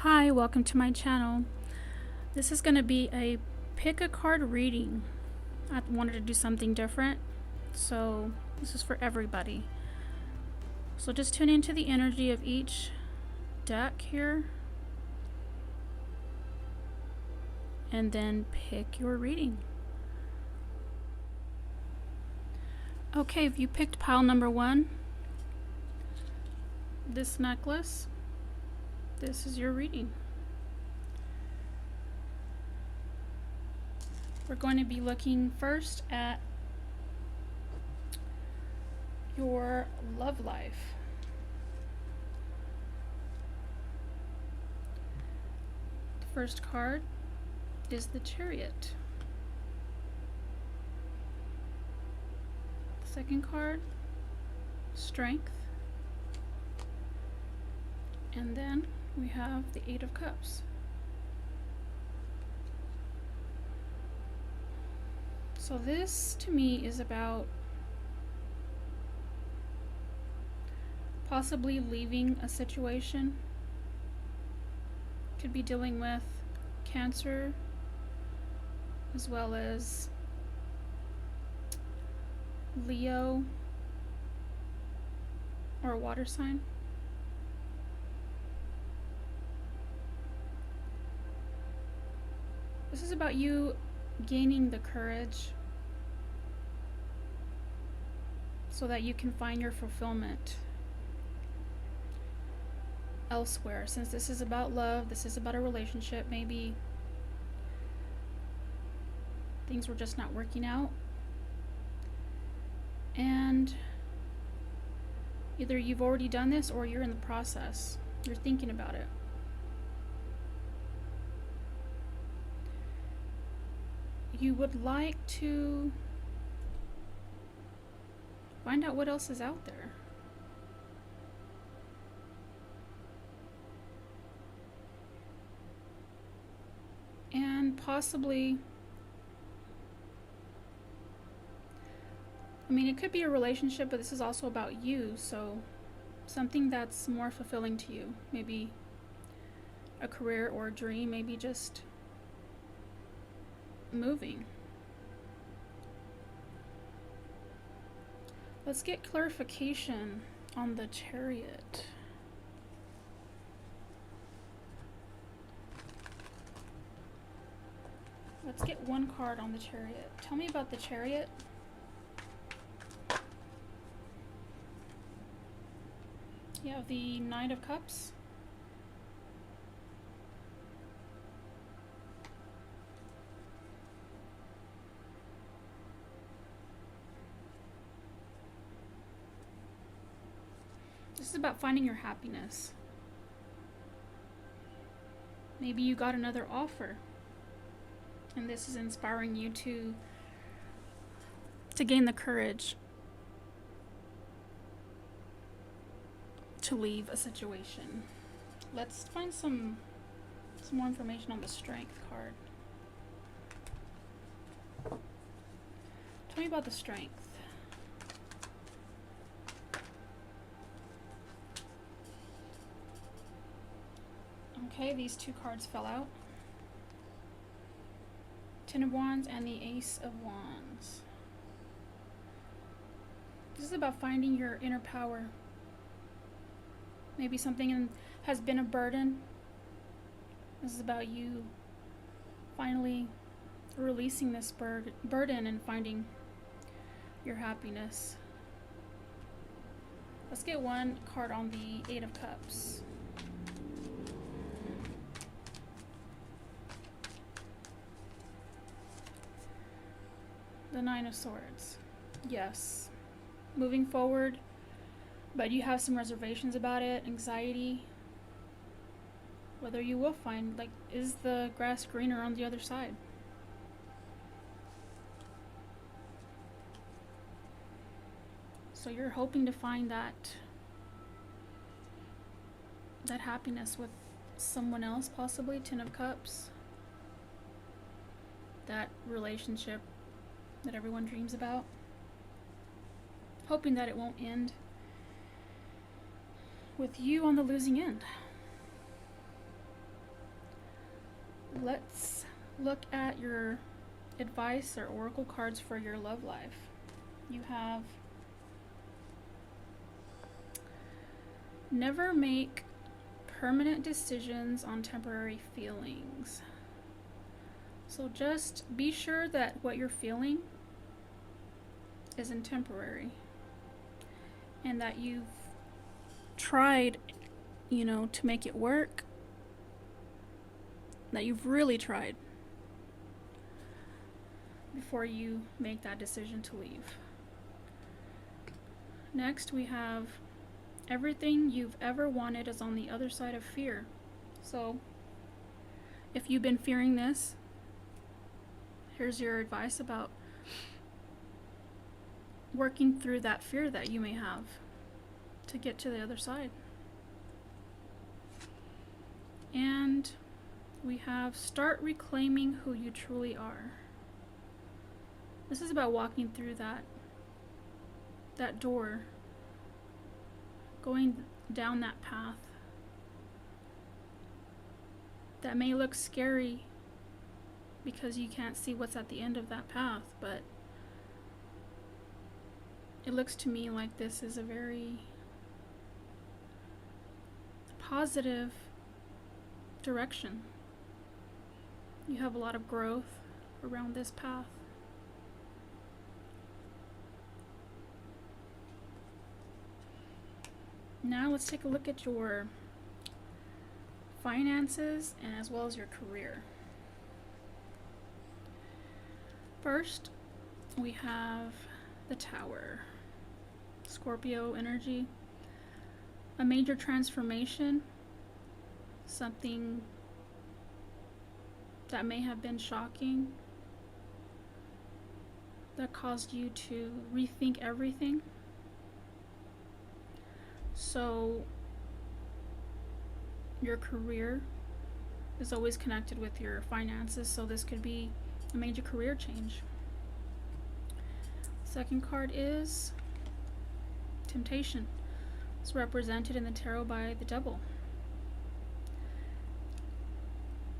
Hi, welcome to my channel. This is going to be a pick a card reading. I wanted to do something different, so this is for everybody. So just tune into the energy of each deck here and then pick your reading. Okay, if you picked pile number 1, this necklace, this is your reading. We're going to be looking first at your love life. The first card is the Chariot. The second card, Strength. And then we have the Eight of Cups. So this to me is about possibly leaving a situation. Could be dealing with Cancer as well as Leo or a water sign. This is about you gaining the courage so that you can find your fulfillment elsewhere. Since this is about love, this is about a relationship, maybe things were just not working out, and either you've already done this or you're in the process, you're thinking about it. You would like to find out what else is out there. And possibly, it could be a relationship, but this is also about you, so something that's more fulfilling to you. Maybe a career or a dream, maybe just moving. Let's get clarification on the Chariot. Let's get one card on the Chariot. Tell me about the Chariot. You have the Knight of Cups. This is about finding your happiness. Maybe you got another offer, and this is inspiring you to gain the courage to leave a situation. Let's find some more information on the Strength card. Tell me about the Strength. Okay, these two cards fell out. Ten of Wands and the Ace of Wands. This is about finding your inner power. Maybe something has been a burden. This is about you finally releasing this burden and finding your happiness. Let's get one card on the Eight of Cups. The Nine of Swords. Yes. Moving forward, but you have some reservations about it, anxiety. Whether you will find, is the grass greener on the other side? So you're hoping to find that happiness with someone else, possibly. Ten of Cups. That relationship that everyone dreams about. Hoping that it won't end with you on the losing end. let's look at your advice or oracle cards for your love life. You have never make permanent decisions on temporary feelings. So just be sure that what you're feeling isn't temporary and that you've tried, to make it work, that you've really tried before you make that decision to leave. Next, we have everything you've ever wanted is on the other side of fear. So if you've been fearing this, here's your advice about working through that fear that you may have to get to the other side. And we have start reclaiming who you truly are. This is about walking through that door, going down that path that may look scary because you can't see what's at the end of that path, but it looks to me like this is a very positive direction. You have a lot of growth around this path. Now let's take a look at your finances and as well as your career. First, we have the Tower. Scorpio energy. A major transformation. Something that may have been shocking, that caused you to rethink everything. So your career is always connected with your finances, so this could be a major career change. Second card is Temptation. It's represented in the tarot by the Devil.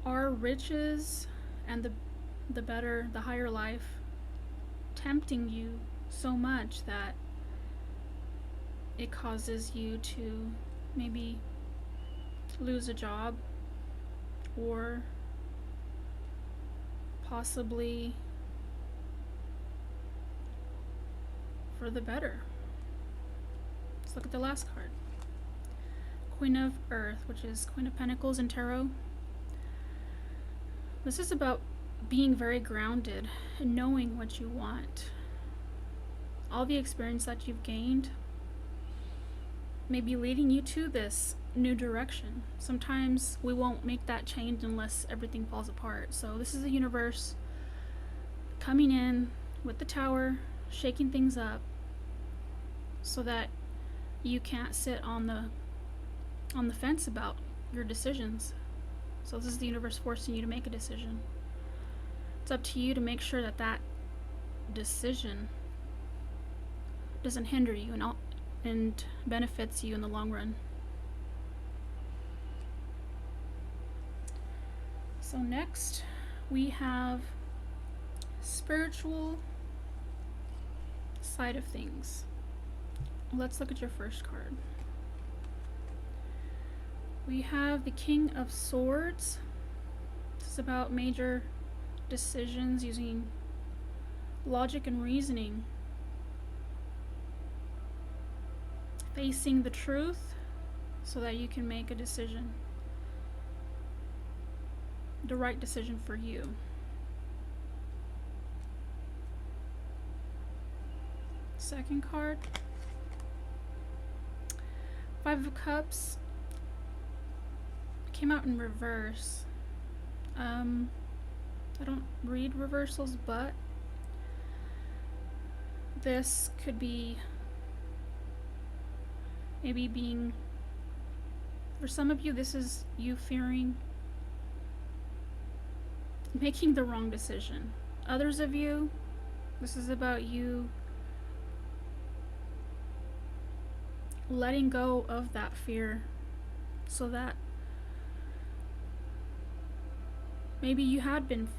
Are riches and the higher life tempting you so much that it causes you to maybe lose a job or possibly for the better? Let's look at the last card. Queen of Earth, which is Queen of Pentacles in tarot. This is about being very grounded and knowing what you want. All the experience that you've gained may be leading you to this new direction. Sometimes we won't make that change unless everything falls apart. So this is the universe coming in with the Tower, shaking things up so that you can't sit on the fence about your decisions. So this is the universe forcing you to make a decision. It's up to you to make sure that decision doesn't hinder you and benefits you in the long run. So next we have spiritual side of things. Let's look at your first card. We have the King of Swords. This is about major decisions using logic and reasoning. Facing the truth so that you can make a decision. The right decision for you. Second card. Five of Cups. Came out in reverse. I don't read reversals, but this could be maybe being, for some of you, this is you fearing making the wrong decision. Others of you, this is about you letting go of that fear so that Maybe you had been,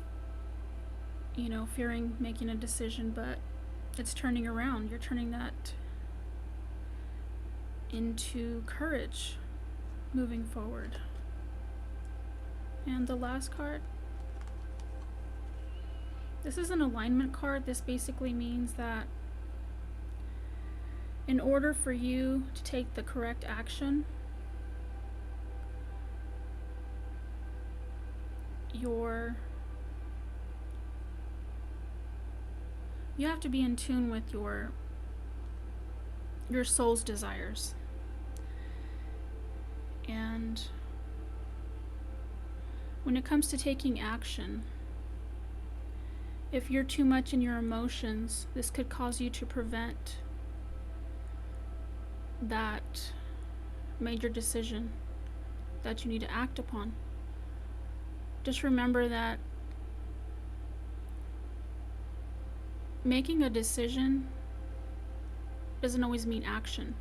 fearing making a decision, but it's turning around. You're turning that into courage moving forward. And the last card, this is an alignment card. This basically means that in order for you to take the correct action, you have to be in tune with your soul's desires. And when it comes to taking action, if you're too much in your emotions, this could cause you to prevent that major decision that you need to act upon. Just remember that making a decision doesn't always mean action.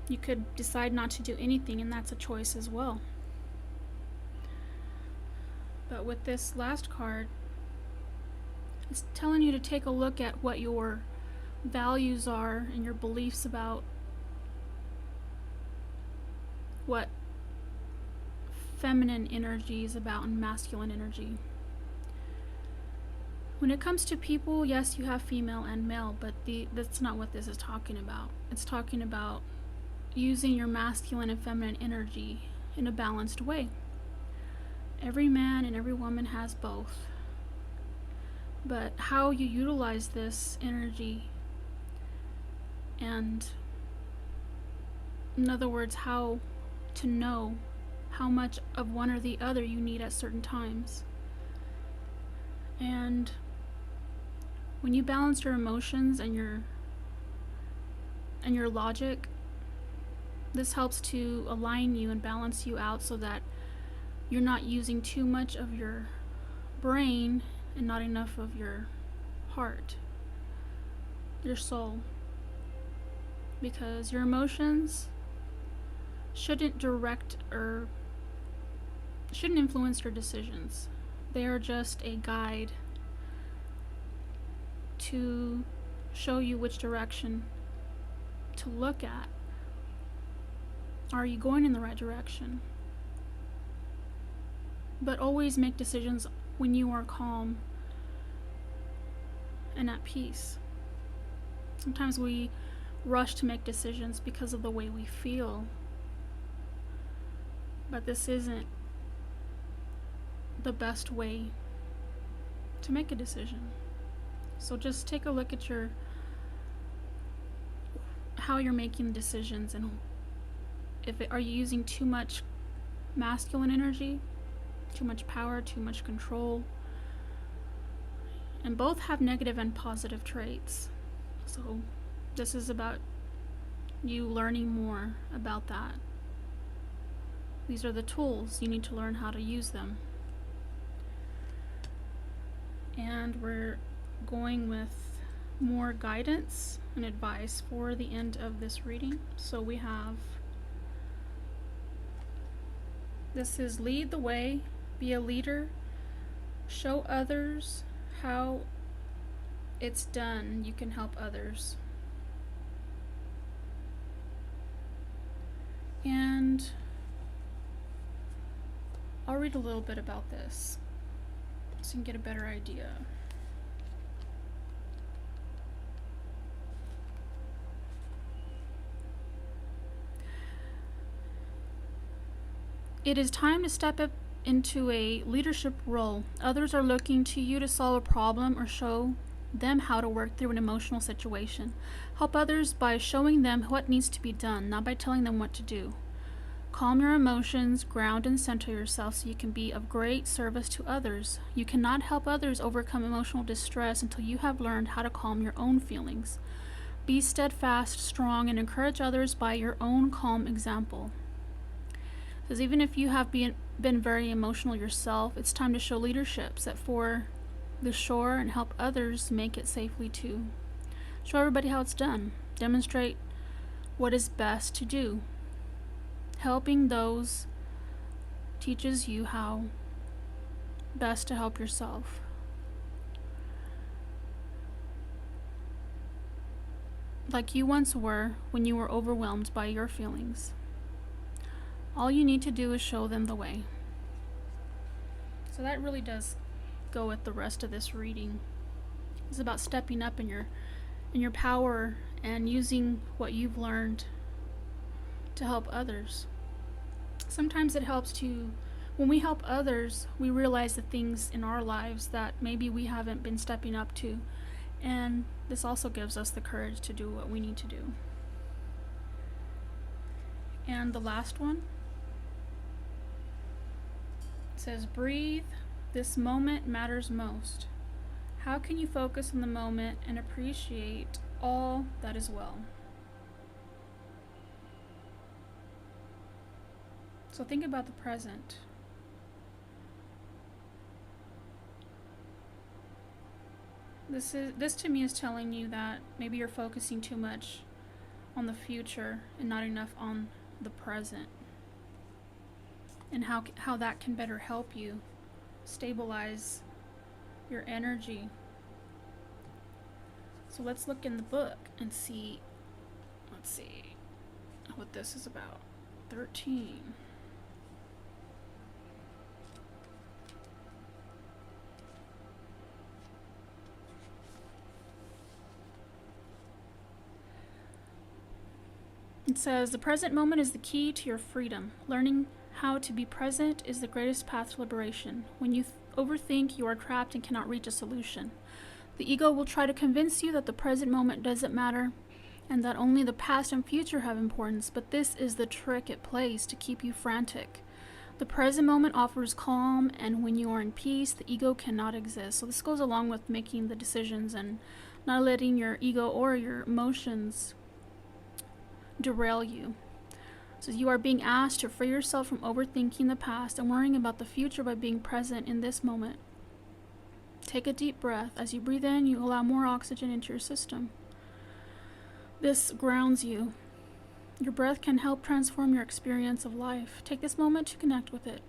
You could decide not to do anything, and that's a choice as well. But with this last card, it's telling you to take a look at what your values are and your beliefs about what feminine energy is about and masculine energy. When it comes to people, yes, you have female and male, but that's not what this is talking about. It's talking about using your masculine and feminine energy in a balanced way. Every man and every woman has both. But how you utilize this energy, and in other words, how to know how much of one or the other you need at certain times. And when you balance your emotions and your logic, this helps to align you and balance you out so that you're not using too much of your brain and not enough of your heart, your soul. Because your emotions shouldn't influence your decisions. They are just a guide to show you which direction to look at. Are you going in the right direction? But always make decisions when you are calm and at peace. Sometimes we rush to make decisions because of the way we feel, but this isn't the best way to make a decision. So just take a look at how you're making decisions, and are you using too much masculine energy, too much power, too much control? And both have negative and positive traits. So this is about you learning more about that. These are the tools. You need to learn how to use them. And we're going with more guidance and advice for the end of this reading. So we have, this is lead the way, be a leader, show others how it's done. You can help others. And I'll read a little bit about this so you can get a better idea. It is time to step up into a leadership role. Others are looking to you to solve a problem or show them how to work through an emotional situation. Help others by showing them what needs to be done, not by telling them what to do. Calm your emotions, ground and center yourself so you can be of great service to others. You cannot help others overcome emotional distress until you have learned how to calm your own feelings. Be steadfast, strong, and encourage others by your own calm example. Because even if you have been very emotional yourself, it's time to show leadership, set for the shore, and help others make it safely too. Show everybody how it's done. Demonstrate what is best to do. Helping those teaches you how best to help yourself. Like you once were when you were overwhelmed by your feelings. All you need to do is show them the way. So that really does go with the rest of this reading. It's about stepping up in your power and using what you've learned to help others. Sometimes it helps when we help others, we realize the things in our lives that maybe we haven't been stepping up to. And this also gives us the courage to do what we need to do. And the last one says, breathe. This moment matters most. How can you focus on the moment and appreciate all that is well? So think about the present. This to me is telling you that maybe you're focusing too much on the future and not enough on the present, and how that can better help you stabilize your energy. So let's look in the book and see, let's see what this is about. 13. It says, the present moment is the key to your freedom. Learning how to be present is the greatest path to liberation. When you overthink, you are trapped and cannot reach a solution. The ego will try to convince you that the present moment doesn't matter and that only the past and future have importance, but this is the trick it plays to keep you frantic. The present moment offers calm, and when you are in peace, the ego cannot exist. So this goes along with making the decisions and not letting your ego or your emotions derail you. So you are being asked to free yourself from overthinking the past and worrying about the future by being present in this moment. Take a deep breath. As you breathe in, you allow more oxygen into your system. This grounds you. Your breath can help transform your experience of life. Take this moment to connect with it.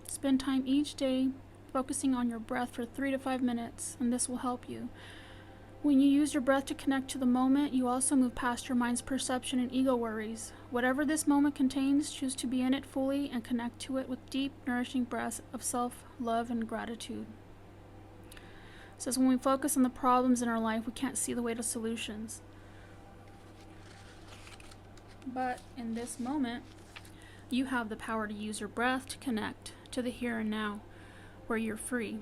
Spend time each day focusing on your breath for 3 to 5 minutes, and this will help you. When you use your breath to connect to the moment, you also move past your mind's perception and ego worries. Whatever this moment contains, choose to be in it fully and connect to it with deep, nourishing breaths of self-love and gratitude. It says when we focus on the problems in our life, we can't see the way to solutions. But in this moment, you have the power to use your breath to connect to the here and now, where you're free.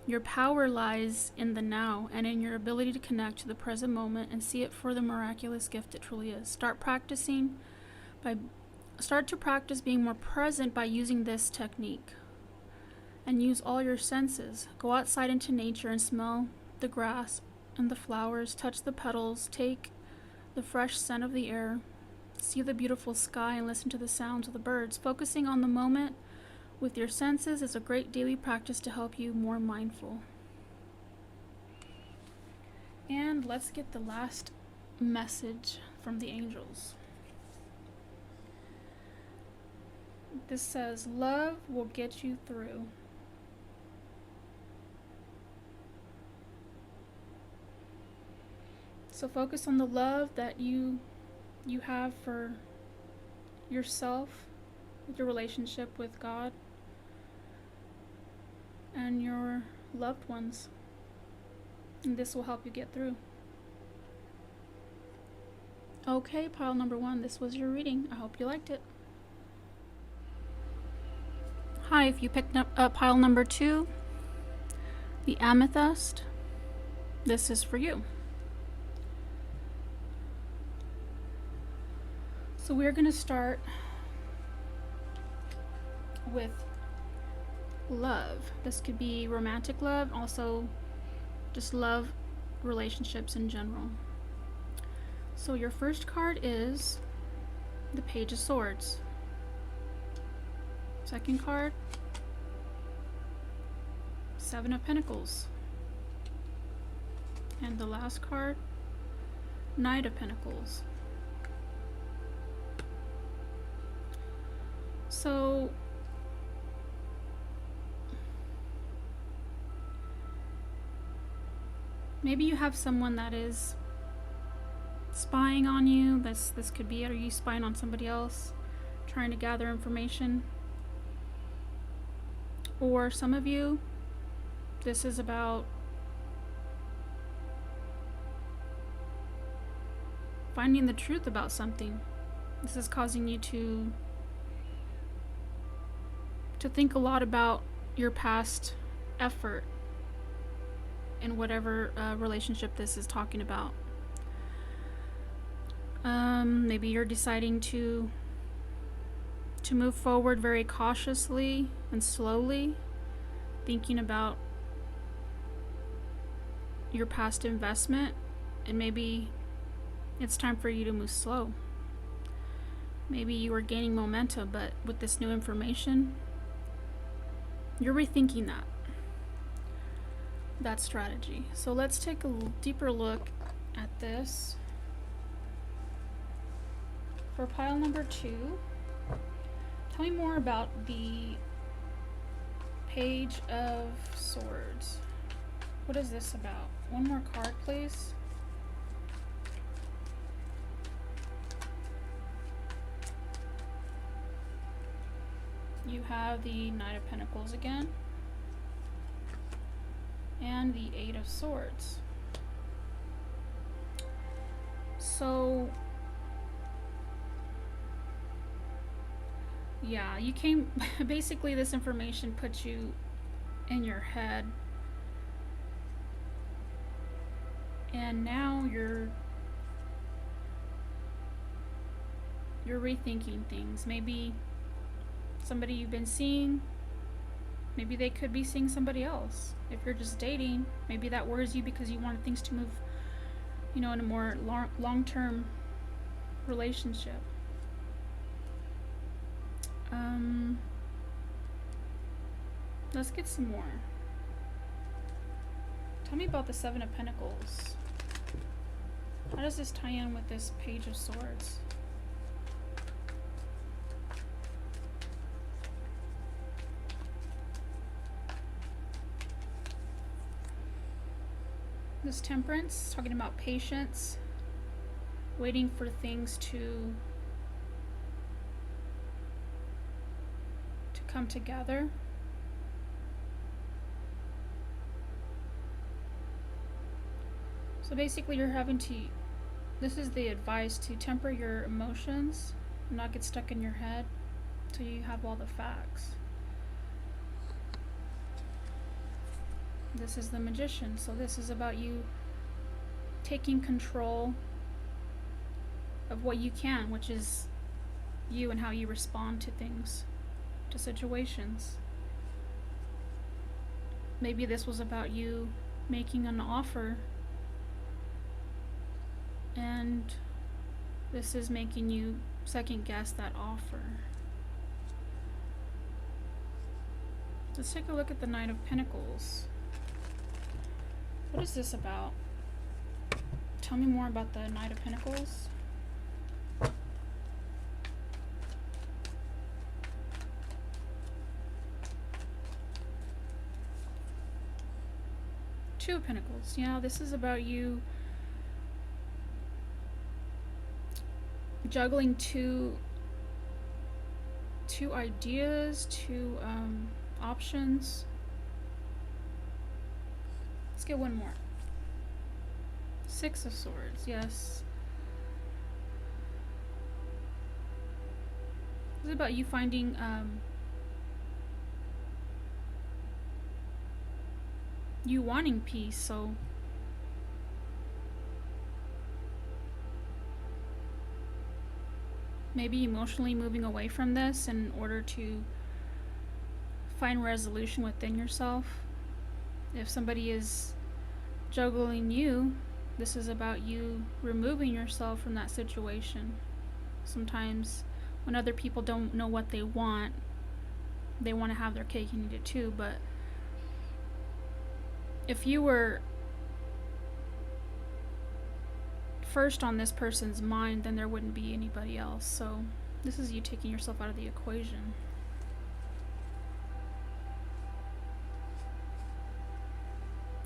Your power lies in the now and in your ability to connect to the present moment and see it for the miraculous gift it truly is. Start to practice being more present by using this technique. And use all your senses. Go outside into nature and smell the grass and the flowers, touch the petals, take the fresh scent of the air, see the beautiful sky and listen to the sounds of the birds. Focusing on the moment with your senses is a great daily practice to help you more mindful. And let's get the last message from the angels. This says, love will get you through. So focus on the love that you have for yourself, with your relationship with God, and your loved ones. And this will help you get through. Okay, pile number 1, this was your reading. I hope you liked it. Hi, if you picked up pile number 2, the amethyst, this is for you. So we're going to start with love. This could be romantic love, also just love relationships in general. So your first card is the Page of Swords. Second card, Seven of Pentacles. And the last card, Knight of Pentacles. So Maybe you have someone that is spying on you. This could be it, or you spying on somebody else, trying to gather information. Or some of you, this is about finding the truth about something. This is causing you to think a lot about your past effort in whatever relationship this is talking about. Maybe you're deciding to move forward very cautiously and slowly, thinking about your past investment, and maybe it's time for you to move slow. Maybe you are gaining momentum, but with this new information, you're rethinking that strategy. So let's take a deeper look at this. For pile number 2, tell me more about the Page of Swords. What is this about? One more card, please. You have the Knight of Pentacles again, and the Eight of Swords. So, yeah, you came, basically this information puts you in your head, and now you're rethinking things. Maybe somebody you've been seeing, maybe they could be seeing somebody else. If you're just dating, maybe that worries you because you want things to move, in a more long-term relationship. Let's get some more. Tell me about the Seven of Pentacles. How does this tie in with this Page of Swords? This Temperance, talking about patience, waiting for things to come together. So basically you're having to, this is the advice, to temper your emotions and not get stuck in your head till you have all the facts. This is the Magician, so this is about you taking control of what you can, which is you and how you respond to things, to situations. Maybe this was about you making an offer, and this is making you second guess that offer. Let's take a look at the Knight of Pentacles. What is this about? Tell me more about the Knight of Pentacles. Two of Pentacles. Yeah, this is about you juggling two ideas, two options. Let's get one more. Six of Swords, yes. This is about you finding you wanting peace, so maybe emotionally moving away from this in order to find resolution within yourself. If somebody is juggling you, this is about you removing yourself from that situation. Sometimes when other people don't know what they want to have their cake and eat it too, but if you were first on this person's mind, then there wouldn't be anybody else. So this is you taking yourself out of the equation.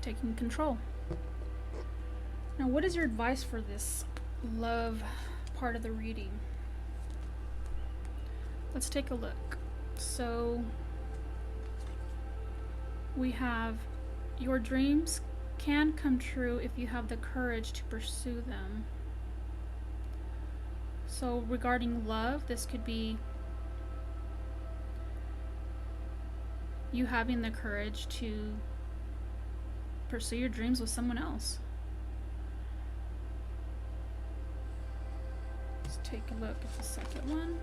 Taking control. Now, what is your advice for this love part of the reading? Let's take a look. So, we have your dreams can come true if you have the courage to pursue them. So, regarding love, this could be you having the courage to pursue your dreams with someone else. Let's take a look at the second one.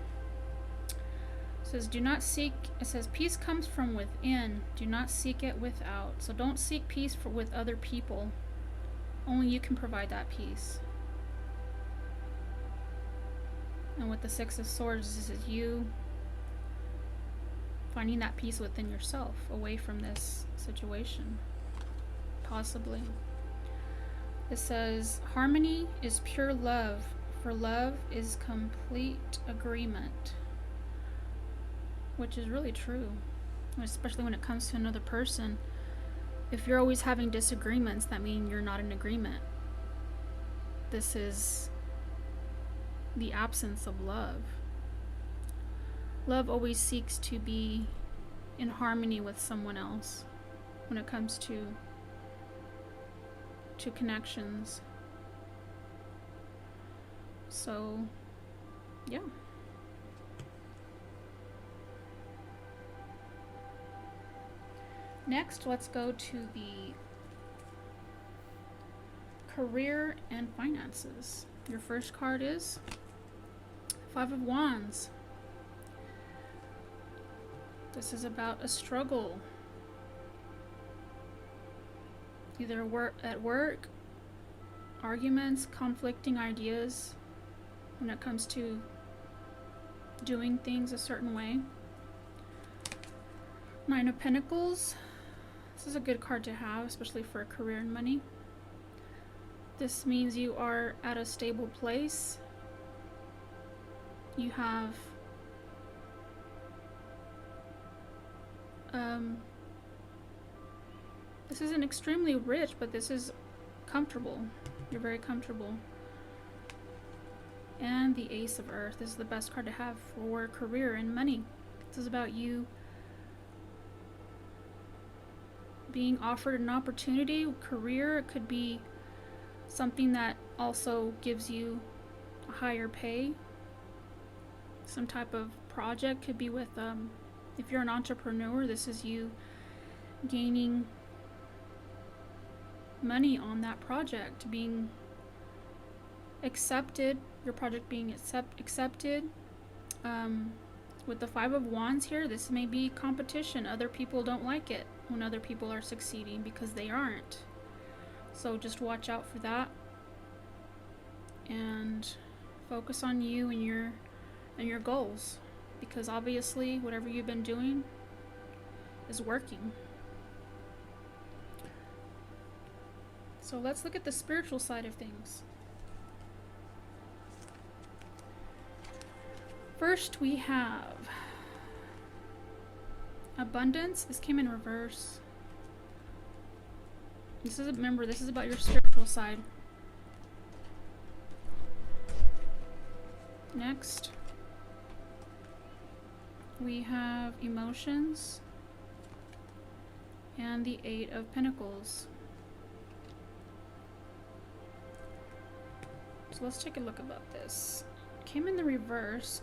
It says, do not seek, it says, peace comes from within. Do not seek it without. So don't seek peace with other people. Only you can provide that peace. And with the Six of Swords, this is you finding that peace within yourself, away from this situation. Possibly. It says, harmony is pure love, for love is complete agreement. Which is really true, especially when it comes to another person. If you're always having disagreements, that means you're not in agreement. This is the absence of love. Love always seeks to be in harmony with someone else when it comes to connections. So, yeah. Next, let's go to the career and finances. Your first card is Five of Wands. This is about a struggle. Either at work, arguments, conflicting ideas when it comes to doing things a certain way. Nine of Pentacles. This is a good card to have, especially for career and money. This means you are at a stable place. You have this isn't extremely rich, but this is comfortable. You're very comfortable. And the Ace of Earth. This is the best card to have for career and money. This is about you being offered an opportunity. Career, it could be something that also gives you a higher pay. Some type of project, could be with if you're an entrepreneur, this is you gaining money on that project, being accepted, your project being accepted. With the Five of Wands here, this may be competition. Other people don't like it when other people are succeeding because they aren't. So just watch out for that and focus on you and your goals, because obviously whatever you've been doing is working. So let's look at the spiritual side of things. First, we have abundance. This came in reverse. Remember, this is about your spiritual side. Next, we have emotions and the Eight of Pentacles. So let's take a look about this. Came in the reverse.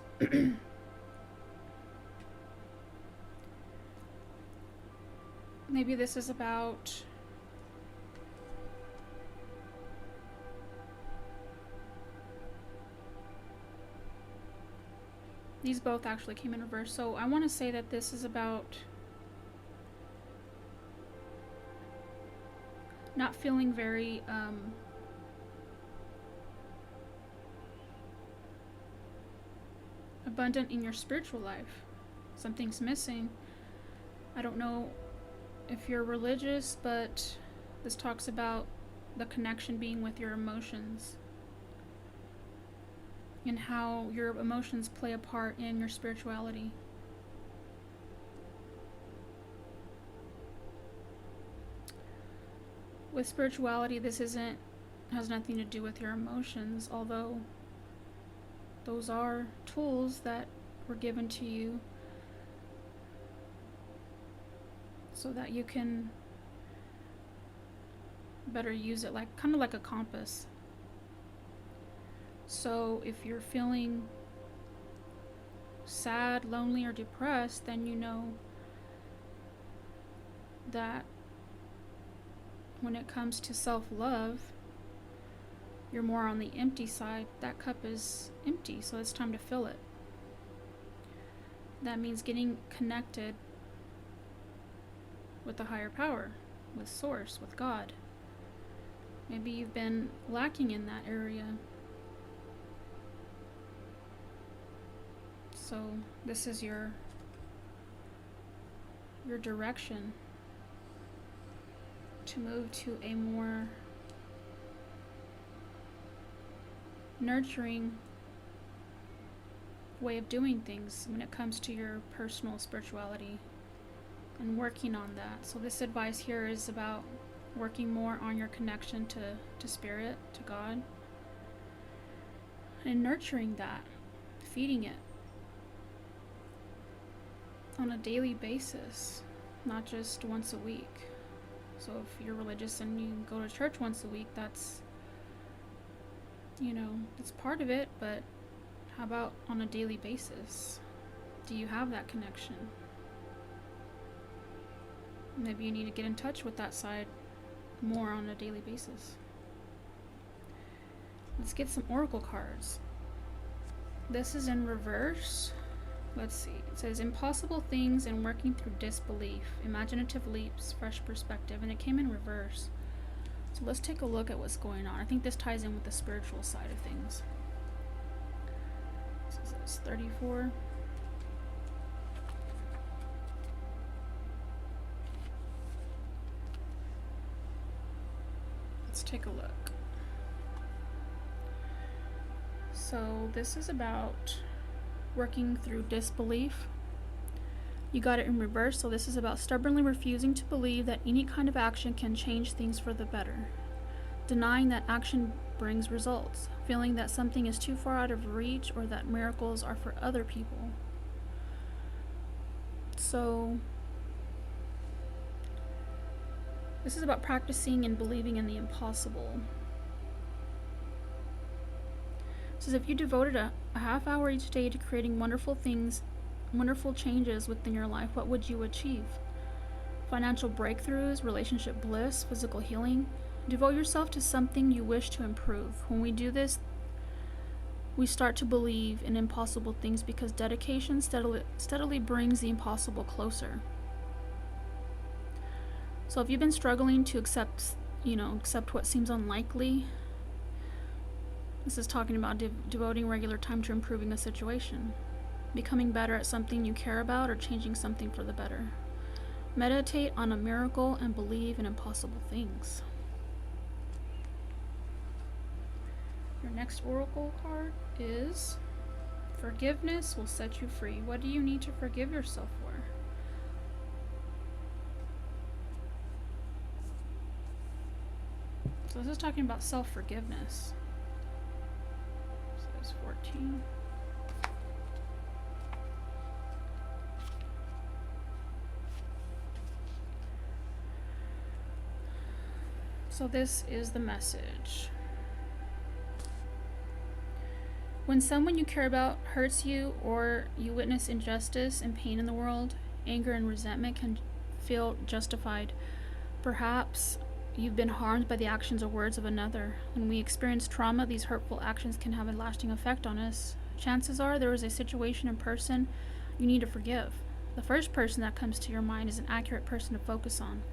Maybe this is about these both actually came in reverse. So I want to say that this is about not feeling very abundant in your spiritual life. Something's missing. I don't know if you're religious, but this talks about the connection being with your emotions and how your emotions play a part in your spirituality. With spirituality, this isn't has nothing to do with your emotions, although those are tools that were given to you so that you can better use it, like kind of like a compass. So if you're feeling sad, lonely, or depressed, then you know that when it comes to self-love, you're more on the empty side. That cup is empty, so it's time to fill it. That means getting connected with the higher power, with Source, with God. Maybe you've been lacking in that area. So this is your direction to move to a more nurturing way of doing things when it comes to your personal spirituality and working on that. So this advice here is about working more on your connection to spirit, to God, and nurturing that, feeding it on a daily basis, not just once a week. So if you're religious and you go to church once a week, that's, it's part of it, but how about on a daily basis? Do you have that connection? Maybe you need to get in touch with that side more on a daily basis. Let's get some oracle cards. This is in reverse. Let's see. It says impossible things and working through disbelief, imaginative leaps, fresh perspective, and it came in reverse. So let's take a look at what's going on. I think this ties in with the spiritual side of things. So that's 34. Let's take a look. So this is about working through disbelief. You got it in reverse, so this is about stubbornly refusing to believe that any kind of action can change things for the better. Denying that action brings results. Feeling that something is too far out of reach or that miracles are for other people. So this is about practicing and believing in the impossible. It says if you devoted a half hour each day to creating wonderful things, wonderful changes within your life, what would you achieve? Financial breakthroughs, relationship bliss, physical healing. Devote yourself to something you wish to improve. When we do this, we start to believe in impossible things because dedication steadily brings the impossible closer. So if you've been struggling to accept what seems unlikely, this is talking about devoting regular time to improving a situation, becoming better at something you care about, or changing something for the better. Meditate on a miracle and believe in impossible things. Your next oracle card is forgiveness will set you free. What do you need to forgive yourself for? So this is talking about self-forgiveness. So it's 14. So this is the message. When someone you care about hurts you, or you witness injustice and pain in the world, anger and resentment can feel justified. Perhaps you've been harmed by the actions or words of another. When we experience trauma, these hurtful actions can have a lasting effect on us. Chances are there is a situation and person you need to forgive. The first person that comes to your mind is an accurate person to focus on.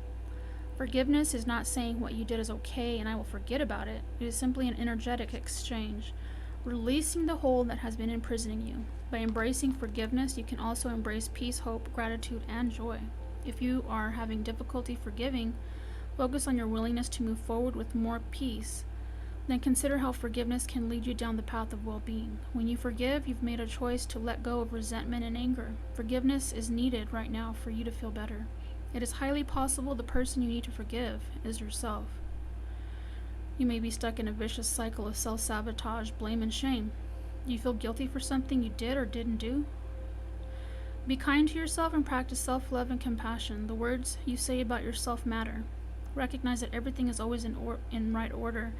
Forgiveness is not saying what you did is okay and I will forget about it. It is simply an energetic exchange, releasing the hold that has been imprisoning you. By embracing forgiveness, you can also embrace peace, hope, gratitude, and joy. If you are having difficulty forgiving, focus on your willingness to move forward with more peace. Then consider how forgiveness can lead you down the path of well-being. When you forgive, you've made a choice to let go of resentment and anger. Forgiveness is needed right now for you to feel better. It is highly possible the person you need to forgive is yourself. You may be stuck in a vicious cycle of self-sabotage, blame, and shame. Do you feel guilty for something you did or didn't do? Be kind to yourself and practice self-love and compassion. The words you say about yourself matter. Recognize that everything is always in right order,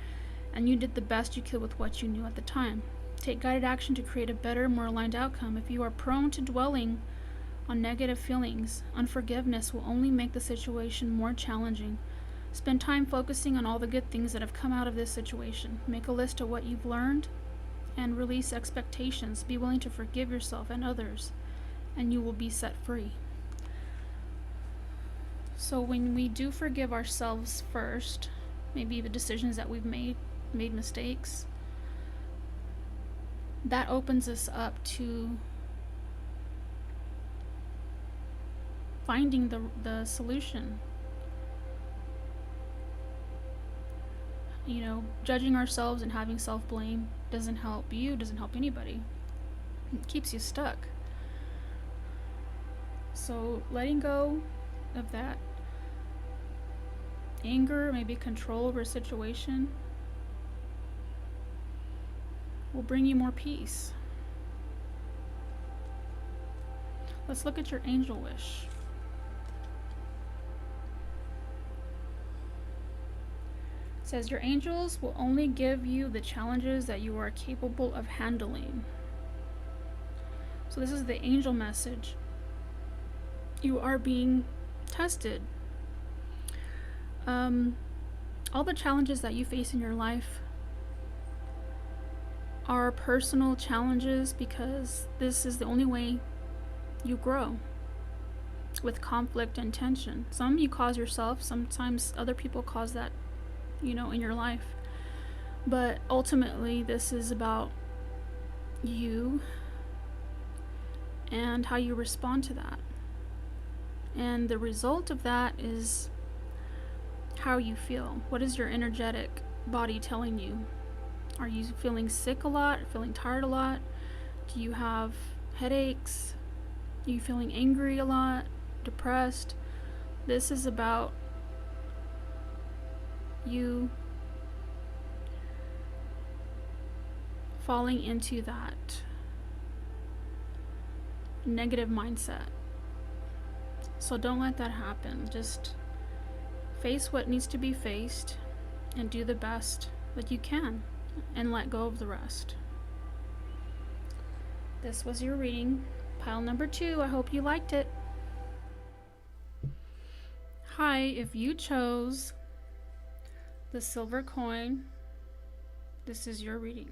and you did the best you could with what you knew at the time. Take guided action to create a better, more aligned outcome. If you are prone to dwelling on negative feelings, unforgiveness will only make the situation more challenging. Spend time focusing on all the good things that have come out of this situation. Make a list of what you've learned and release expectations. Be willing to forgive yourself and others, and you will be set free. So when we do forgive ourselves first, maybe the decisions that we've made mistakes, that opens us up to finding the solution. You know, judging ourselves and having self-blame doesn't help you, doesn't help anybody. It keeps you stuck. So letting go of that anger, maybe control over a situation, will bring you more peace. Let's look at your angel wish. It says your angels will only give you the challenges that you are capable of handling. So this is the angel message. You are being tested. All the challenges that you face in your life are personal challenges because this is the only way you grow, with conflict and tension. Some you cause yourself, sometimes other people cause that, in your life. But ultimately, this is about you and how you respond to that. And the result of that is how you feel. What is your energetic body telling you? Are you feeling sick a lot? Feeling tired a lot? Do you have headaches? Are you feeling angry a lot? Depressed? This is about you falling into that negative mindset. So don't let that happen. Just face what needs to be faced and do the best that you can and let go of the rest. This was your reading, pile number 2. I hope you liked it. Hi, if you chose the silver coin, this is your reading.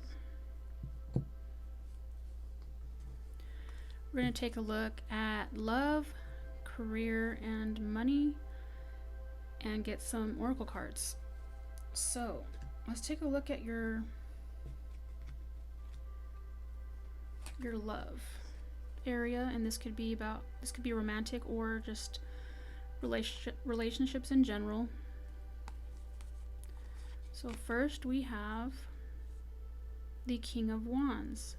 We're going to take a look at love, career, and money, and get some oracle cards. So let's take a look at your love area, and this could be romantic or just relationships in general. So first we have the King of Wands.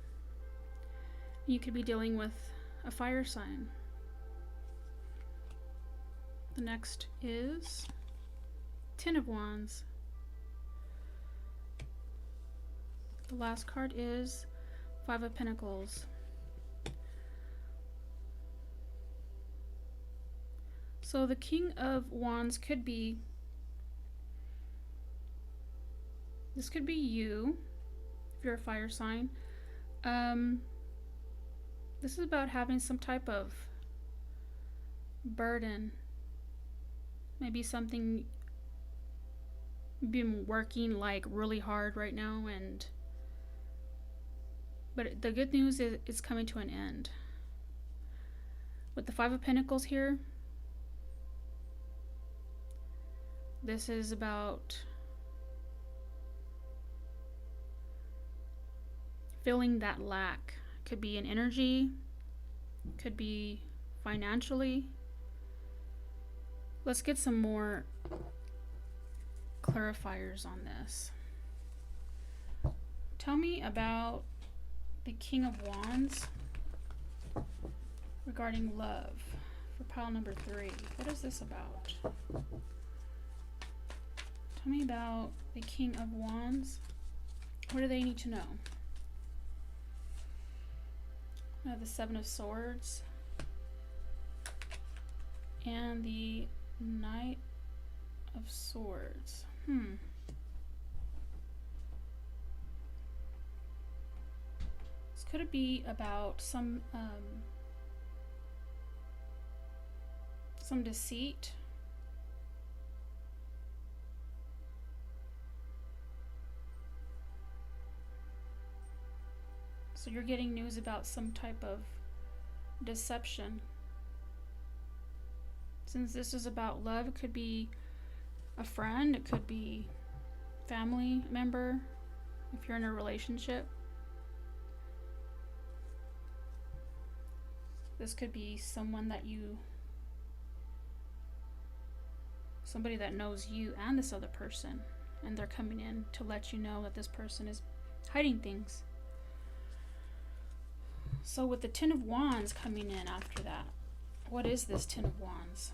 You could be dealing with a fire sign. The next is Ten of Wands. The last card is Five of Pentacles. So the King of Wands could be, this could be you, if you're a fire sign. This is about having some type of burden. Maybe something you've been working like really hard right now, but the good news is it's coming to an end. With the Five of Pentacles here, this is about filling that lack. Could be in energy, could be financially. Let's get some more clarifiers on this. Tell me about the King of Wands regarding love for pile number 3. What is this about? Tell me about the King of Wands. What do they need to know? I have the Seven of Swords and the Knight of Swords. This could be about some deceit. So you're getting news about some type of deception. Since this is about love, it could be a friend, it could be family member, if you're in a relationship. This could be someone that somebody that knows you and this other person, and they're coming in to let you know that this person is hiding things. So with the Ten of Wands coming in after that, what is this Ten of Wands?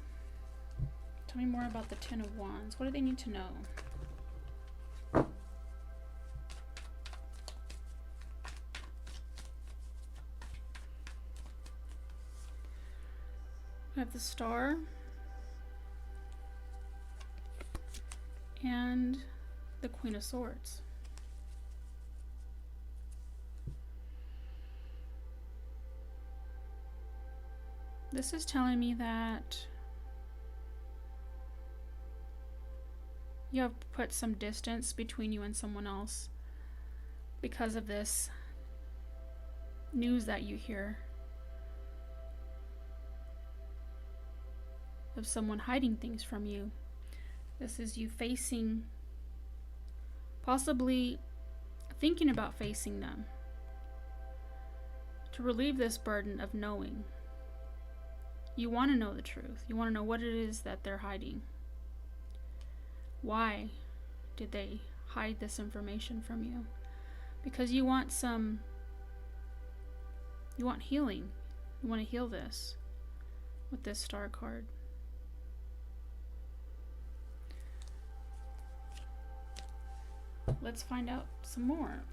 Tell me more about the Ten of Wands. What do they need to know? I have the Star and the Queen of Swords. This is telling me that you have put some distance between you and someone else because of this news that you hear of someone hiding things from you. This is you facing, possibly thinking about facing them to relieve this burden of knowing. You want to know the truth. You want to know what it is that they're hiding. Why did they hide this information from you? Because you want healing. You want to heal this with this Star card. Let's find out some more.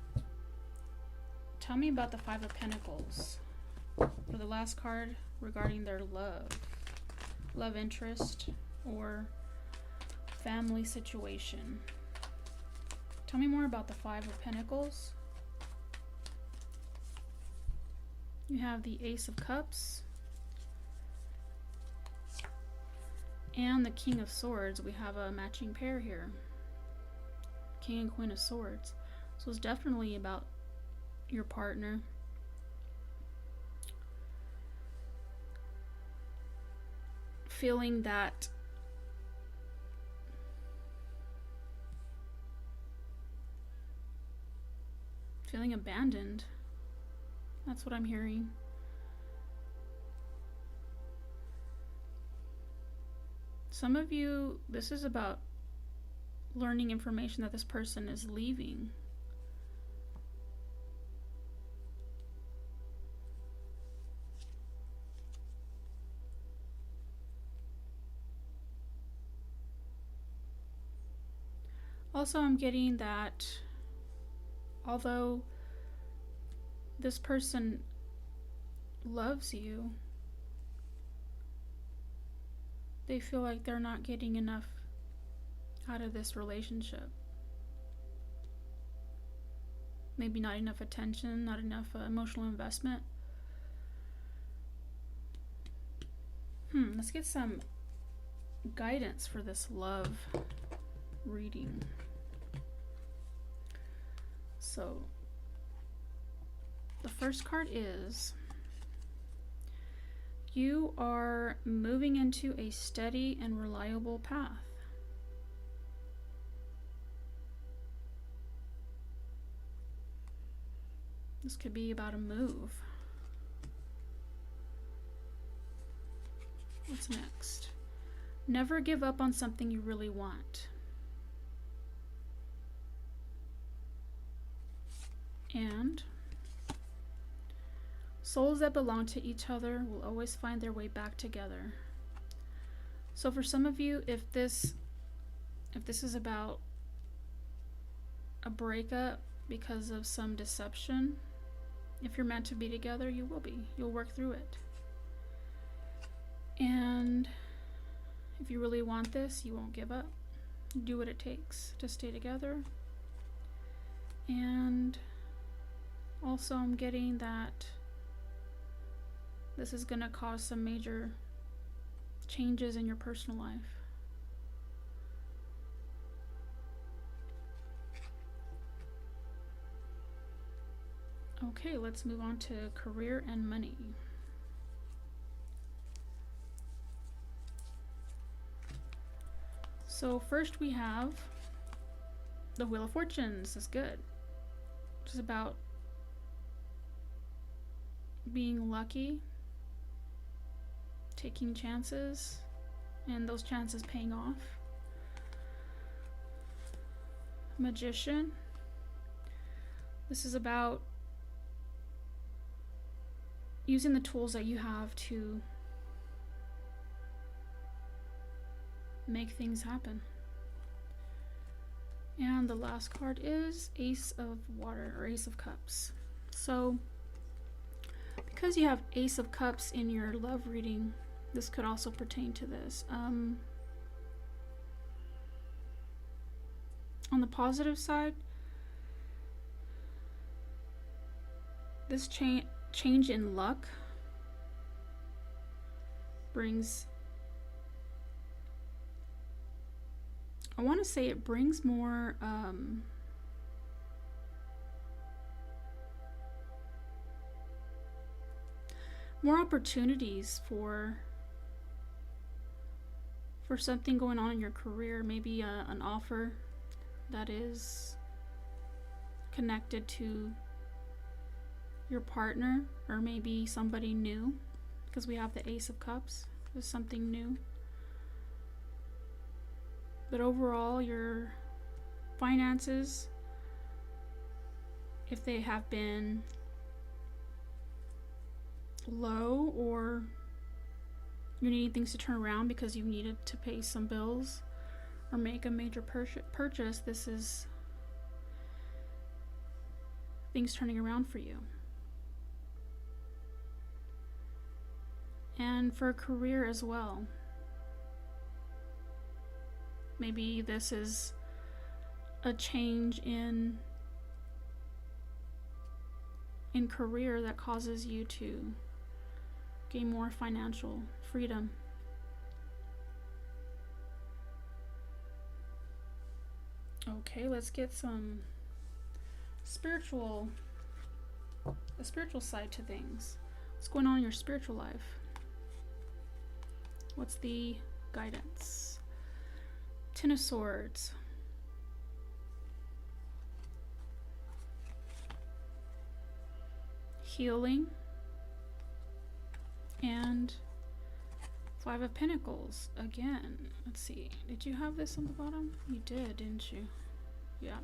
Tell me about the Five of Pentacles. For the last card regarding their love interest, or family situation. Tell me more about the Five of Pentacles. You have the Ace of Cups and the King of Swords. We have a matching pair here. King and Queen of Swords. So it's definitely about your partner. Feeling abandoned. That's what I'm hearing. Some of you, this is about learning information that this person is leaving. Also, I'm getting that although this person loves you, they feel like they're not getting enough out of this relationship. Maybe not enough attention, not enough emotional investment. Let's get some guidance for this love reading. So, the first card is you are moving into a steady and reliable path. This could be about a move. What's next? Never give up on something you really want. And souls that belong to each other will always find their way back together. So for some of you, if this is about a breakup because of some deception. If you're meant to be together, you will be. You'll work through it. And if you really want this, you won't give up. Do what it takes to stay together. And also, I'm getting that this is going to cause some major changes in your personal life. Okay, let's move on to career and money. So first we have the Wheel of Fortune. This is good. Which is about being lucky, taking chances, and those chances paying off. Magician. This is about using the tools that you have to make things happen. And the last card is Ace of Water, or Ace of Cups. So because you have Ace of Cups in your love reading, this could also pertain to this. On the positive side, this change in luck brings, I want to say it brings more more opportunities for something going on in your career. Maybe an offer that is connected to your partner, or maybe somebody new, because we have the Ace of Cups. There's something new. But overall, your finances, if they have been low, or you're needing things to turn around because you needed to pay some bills or make a major purchase, this is things turning around for you. And for a career as well. Maybe this is a change in career that causes you to gain more financial freedom. Okay, let's get some a spiritual side to things. What's going on in your spiritual life? What's the guidance? Ten of Swords. Healing. And Five of Pentacles. Again, let's see. Did you have this on the bottom? You did, didn't you? Yeah.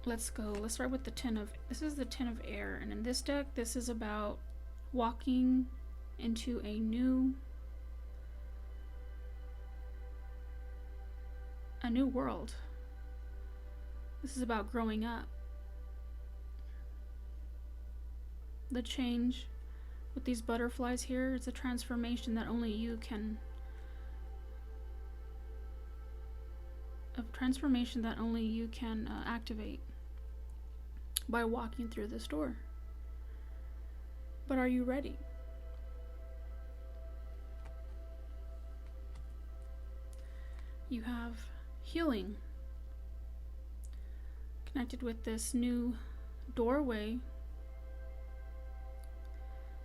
Let's go. Let's start with the this is the Ten of Air. And in this deck, this is about walking into a new world. This is about growing up. The change with these butterflies here is a transformation that only you can activate by walking through this door. But are you ready? You have healing connected with this new doorway.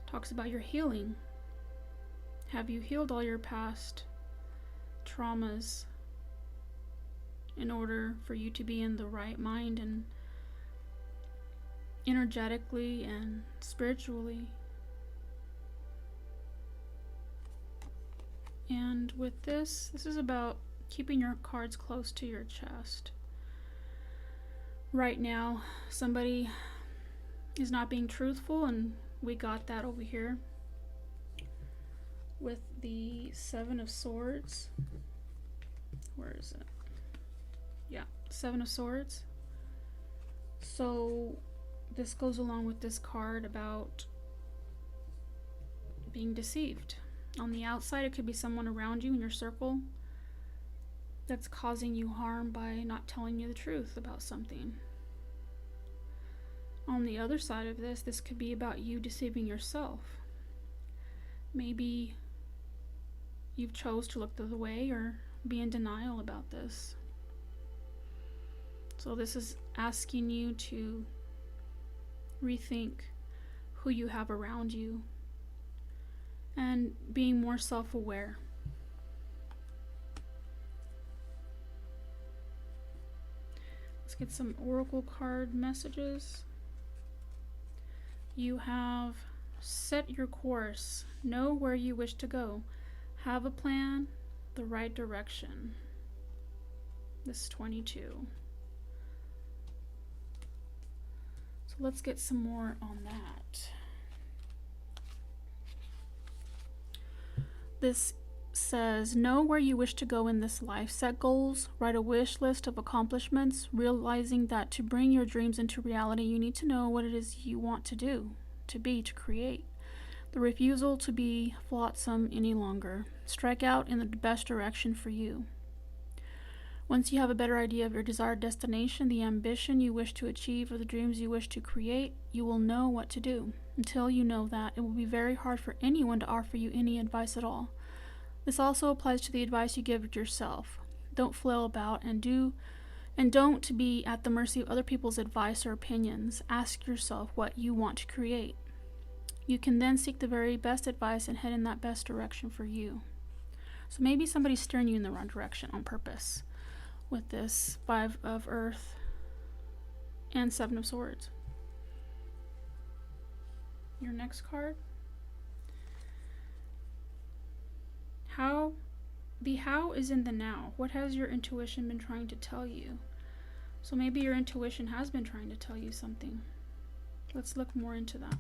Talks about your healing. Have you healed all your past traumas in order for you to be in the right mind and energetically and spiritually? And with this is about keeping your cards close to your chest. Right now, somebody is not being truthful, and we got that over here with the Seven of Swords. Where is it? Yeah, Seven of Swords. So this goes along with this card about being deceived. On the outside, it could be someone around you in your circle that's causing you harm by not telling you the truth about something. On the other side of this could be about you deceiving yourself. Maybe you've chose to look the other way or be in denial about this. So this is asking you to rethink who you have around you and being more self-aware. Let's get some oracle card messages. You have set your course, know where you wish to go, have a plan, the right direction. This is 22. So let's get some more on that. This says, know where you wish to go in this life, set goals, write a wish list of accomplishments, realizing that to bring your dreams into reality, you need to know what it is you want to do, to be, to create. The refusal to be flotsam any longer. Strike out in the best direction for you. Once you have a better idea of your desired destination, the ambition you wish to achieve, or the dreams you wish to create, you will know what to do. Until you know that, it will be very hard for anyone to offer you any advice at all. This also applies to the advice you give yourself. Don't flail about and don't be at the mercy of other people's advice or opinions. Ask yourself what you want to create. You can then seek the very best advice and head in that best direction for you. So maybe somebody's steering you in the wrong direction on purpose with this 5 of Earth and 7 of Swords. Your next card. The how is in the now. What has your intuition been trying to tell you? So maybe your intuition has been trying to tell you something. Let's look more into that.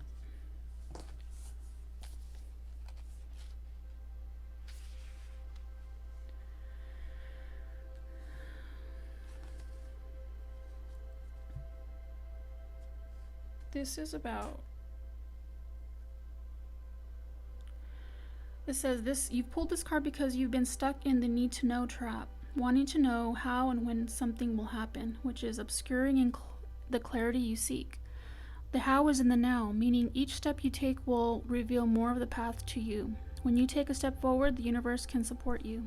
This is about, it says this, you've pulled this card because you've been stuck in the need to know trap, wanting to know how and when something will happen, which is obscuring the clarity you seek. The how is in the now, meaning each step you take will reveal more of the path to you. When you take a step forward, the universe can support you.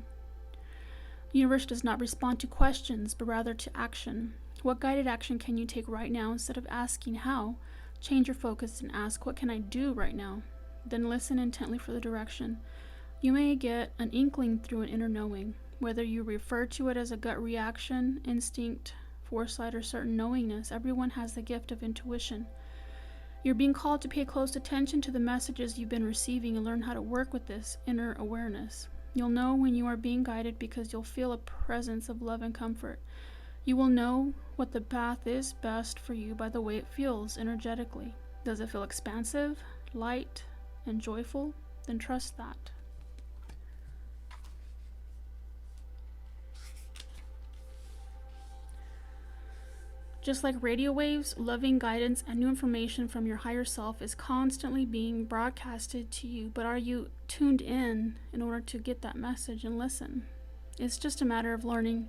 The universe does not respond to questions, but rather to action. What guided action can you take right now instead of asking how? Change your focus and ask, what can I do right now? Then listen intently for the direction. You may get an inkling through an inner knowing. Whether you refer to it as a gut reaction, instinct, foresight, or certain knowingness, everyone has the gift of intuition. You're being called to pay close attention to the messages you've been receiving and learn how to work with this inner awareness. You'll know when you are being guided because you'll feel a presence of love and comfort. You will know what the path is best for you by the way it feels energetically. Does it feel expansive, light, and joyful? Then trust that. Just like radio waves, loving guidance and new information from your higher self is constantly being broadcasted to you, but are you tuned in order to get that message and listen? It's just a matter of learning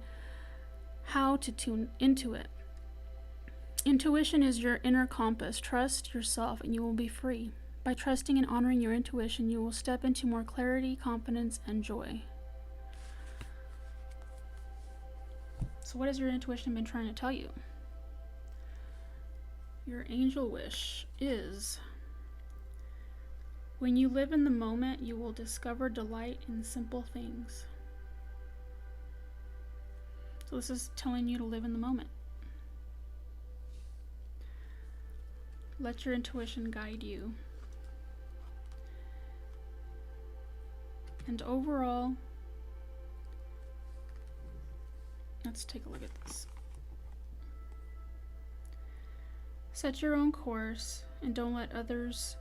how to tune into it. Intuition is your inner compass. Trust yourself and you will be free. By trusting and honoring your intuition, you will step into more clarity, confidence, and joy. So what has your intuition been trying to tell you? Your angel wish is, when you live in the moment, you will discover delight in simple things. So this is telling you to live in the moment. Let your intuition guide you. And overall, let's take a look at this. Set your own course and don't let others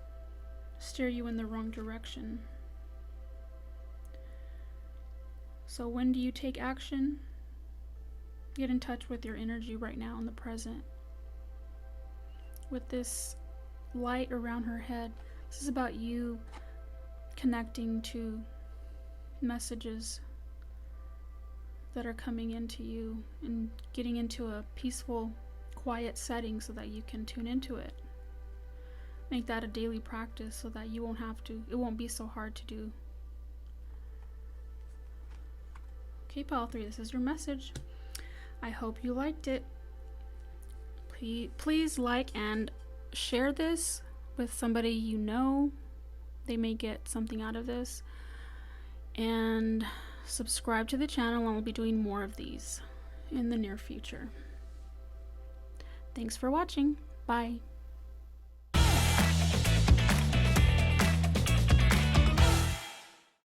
steer you in the wrong direction. So when do you take action? Get in touch with your energy right now in the present. With this light around her head, this is about you connecting to messages that are coming into you and getting into a peaceful, quiet setting so that you can tune into it. Make that a daily practice so that you won't have to, it won't be so hard to do. Okay, Pile 3, this is your message. I hope you liked it. Please like and share this with somebody you know. They may get something out of this. And subscribe to the channel, and I'll be doing more of these in the near future. Thanks for watching. Bye.